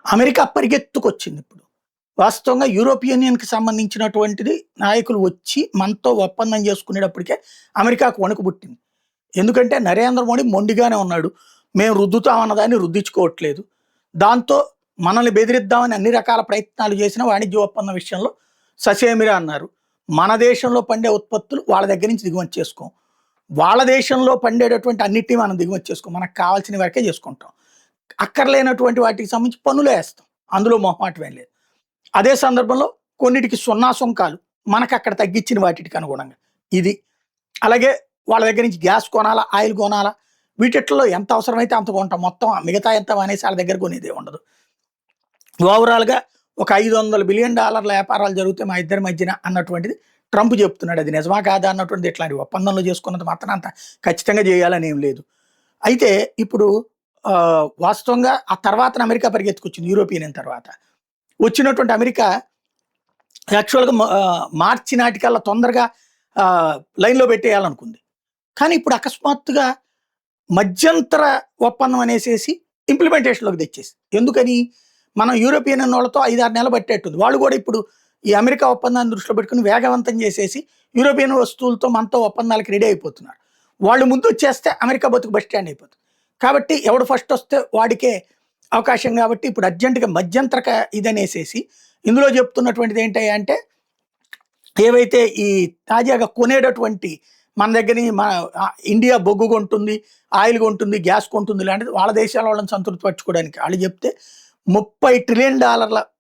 America పరిగెత్తుకొచ్చింది ఇప్పుడు. వాస్తవంగా European యూనియన్‌కి సంబంధించినటువంటిది నాయకులు వచ్చి మనతో ఒప్పందం చేసుకునేటప్పటికే అమెరికాకు వణుకు పుట్టింది. ఎందుకంటే నరేంద్ర మోడీ మొండిగానే ఉన్నాడు. మేము రుద్దుతామన్న దాన్ని రుద్దించుకోవట్లేదు. దాంతో మనల్ని బెదిరిద్దామని అన్ని రకాల ప్రయత్నాలు చేసిన వాణిజ్య ఒప్పందం విషయంలో ససేమిరా అన్నారు. మన దేశంలో పండే ఉత్పత్తులు వాళ్ళ దగ్గర నుంచి దిగుమతి చేసుకోం. వాళ్ళ దేశంలో పండేటటువంటి అన్నిటిని మనం దిగుమతి చేసుకోం. మనకు కావాల్సిన వరకే చేసుకుంటాం. అక్కర్లేనటువంటి వాటికి సంబంధించి పన్నులేస్తాం. అందులో మొహమాటం ఏం లేదు. అదే సందర్భంలో కొన్నిటికి సున్నా సుంకాలు మనకక్కడ తగ్గించిన వాటికి అనుగుణంగా. ఇది. అలాగే వాళ్ళ దగ్గర నుంచి గ్యాస్ కొనాలా, ఆయిల్ కొనాలా, వీటిట్లో ఎంత అవసరమైతే అంత కొంటాం. మొత్తం మిగతా ఎంత అనేసి వాళ్ళ దగ్గర కొనేదే ఉండదు. ఓవరాల్‌గా ఒక $500 బిలియన్ వ్యాపారాలు జరిగితే మా ఇద్దరి మధ్యన అన్నటువంటిది ట్రంప్ చెప్తున్నాడు. అది నిజమా కాదా అన్నటువంటిది ఇట్లాంటి ఒప్పందంలో చేసుకున్నది మాత్రం అంత ఖచ్చితంగా చేయాలని ఏం లేదు. అయితే ఇప్పుడు వాస్తవంగా ఆ తర్వాతన అమెరికా పరిగెత్తుకొచ్చింది యూరోపియన్ యూనియన్ తర్వాత. వచ్చినటువంటి అమెరికా యాక్చువల్‌గా మార్చి నాటికల్లా తొందరగా లైన్‌లో పెట్టేయాలనుకుంది. కానీ ఇప్పుడు అకస్మాత్తుగా మధ్యంతర ఒప్పందం అనేసేసి ఇంప్లిమెంటేషన్‌లోకి తెచ్చేసి. ఎందుకని? మనం యూరోపియన్ యూనియన్ వాళ్ళతో 5, 6 నెలలు పట్టేట్టుంది. వాళ్ళు కూడా ఇప్పుడు ఈ అమెరికా ఒప్పందాన్ని దృష్టిలో పెట్టుకొని వేగవంతం చేసేసి యూరోపియన్ వస్తువులతో మనతో ఒప్పందాలకు రెడీ అయిపోతున్నారు. వాళ్ళు ముందు వచ్చేస్తే అమెరికా బతుకు బస్ స్టాండ్ అయిపోతుంది. కాబట్టి ఎవడు ఫస్ట్ వస్తే వాడికే అవకాశం కాబట్టి ఇప్పుడు అర్జెంట్‌గా మధ్యంతరక ఇదనేసేసి ఇందులో చెప్తున్నటువంటిది ఏంటంటే ఏవైతే ఈ తాజాగా కొనేటటువంటి మన దగ్గర నుంచి ఇండియా బొగ్గు కొంటుంది, ఆయిల్ కొంటుంది, గ్యాస్ కొంటుంది ఇలాంటిది వాళ్ళ దేశాల వాళ్ళని సంతృప్తిపరచుకోవడానికి వాళ్ళు చెప్తే $30 ట్రిలియన్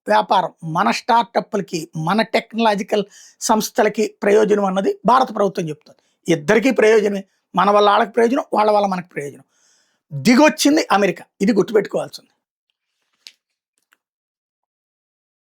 వ్యాపారం మన స్టార్టప్‌లకి, మన టెక్నాలజికల్ సంస్థలకి ప్రయోజనం అన్నది భారత ప్రభుత్వం చెప్తుంది. ఇద్దరికీ ప్రయోజనమే. మన వల్ల వాళ్ళకి ప్రయోజనం, వాళ్ళ వల్ల మనకు ప్రయోజనం. దిగొచ్చింది అమెరికా. ఇది గుర్తుపెట్టుకోవాల్సింది.